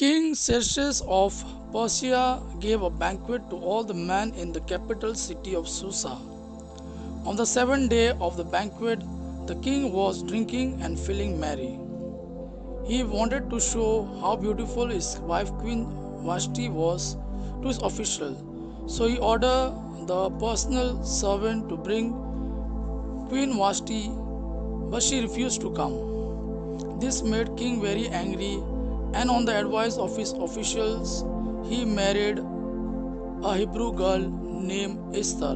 King Xerxes of Persia gave a banquet to all the men in the capital city of Susa. On the seventh day of the banquet, the king was drinking and feeling merry. He wanted to show how beautiful his wife Queen Vashti was to his officials. So he ordered the personal servant to bring Queen Vashti, but she refused to come. This made king very angry, and on the advice of his officials, he married a Hebrew girl named Esther.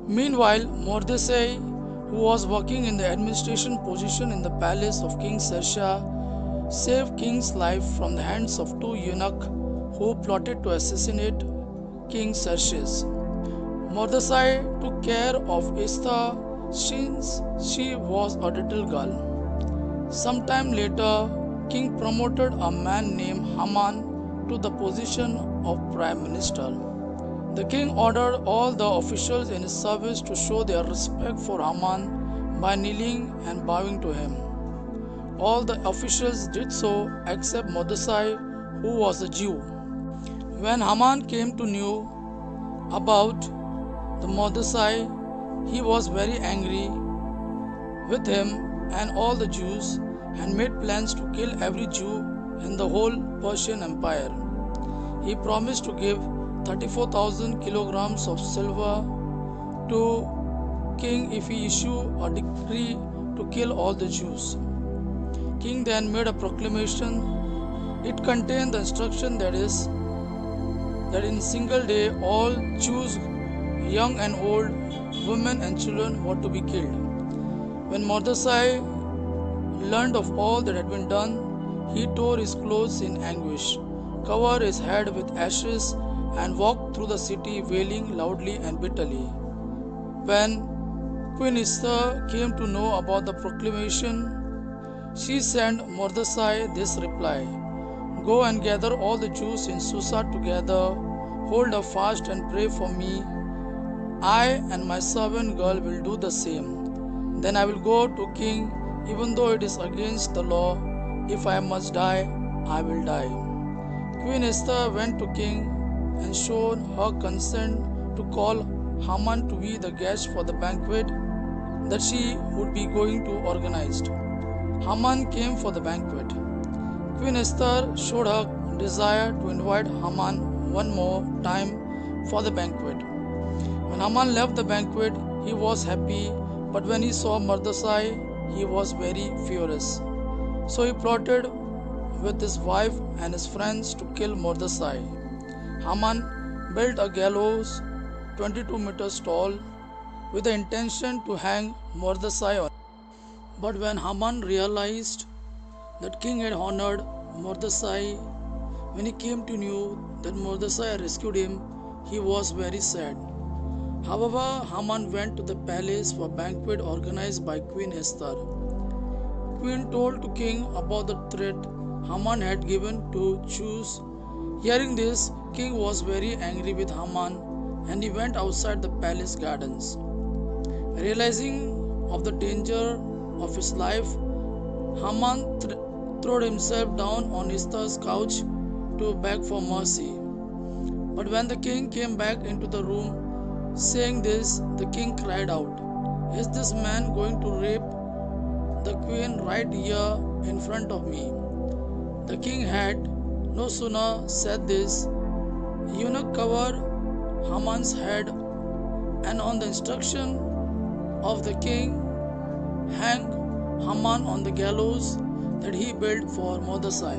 Meanwhile, Mordecai, who was working in the administration position in the palace of King Xerxes, saved king's life from the hands of two eunuchs who plotted to assassinate King Xerxes. Mordecai took care of Esther since she was a little girl. Sometime later, king promoted a man named Haman to the position of prime minister. The king ordered all the officials in his service to show their respect for Haman by kneeling and bowing to him. All the officials did so except Mordecai, who was a Jew. When Haman came to know about the Mordecai, he was very angry with him and all the Jews and made plans to kill every Jew in the whole Persian Empire. He promised to give 34,000 kilograms of silver to king if he issue a decree to kill all the Jews. King then made a proclamation. It contained the instruction that in a single day all Jews, young and old, women and children were to be killed. When Mordecai learned of all that had been done, he tore his clothes in anguish, covered his head with ashes, and walked through the city wailing loudly and bitterly. When Queen Esther came to know about the proclamation, she sent Mordecai this reply: Go and gather all the Jews in Susa together, hold a fast and pray for me. I and my servant girl will do the same. Then I will go to king, even though it is against the law. If I must die, I will die. Queen Esther went to king and showed her consent to call Haman to be the guest for the banquet that she would be going to organize. Haman came for the banquet. Queen Esther showed her desire to invite Haman one more time for the banquet. When Haman left the banquet, he was happy, but when he saw Mordecai, he was very furious. So he plotted with his wife and his friends to kill Mordecai. Haman built a gallows 22 meters tall with the intention to hang Mordecai on it. But when Haman realized that king had honored Mordecai, when he came to know that Mordecai rescued him, he was very sad. However, Haman went to the palace for a banquet organized by Queen Esther. Queen told to king about the threat Haman had given to Jews. Hearing this, king was very angry with Haman and he went outside the palace gardens. Realizing of the danger of his life, Haman threw himself down on Esther's couch to beg for mercy. But when the king came back into the room, saying this, the king cried out, Is this man going to rape the queen right here in front of me? The king had no sooner said this, eunuch covered Haman's head and on the instruction of the king hanged Haman on the gallows that he built for Mordecai.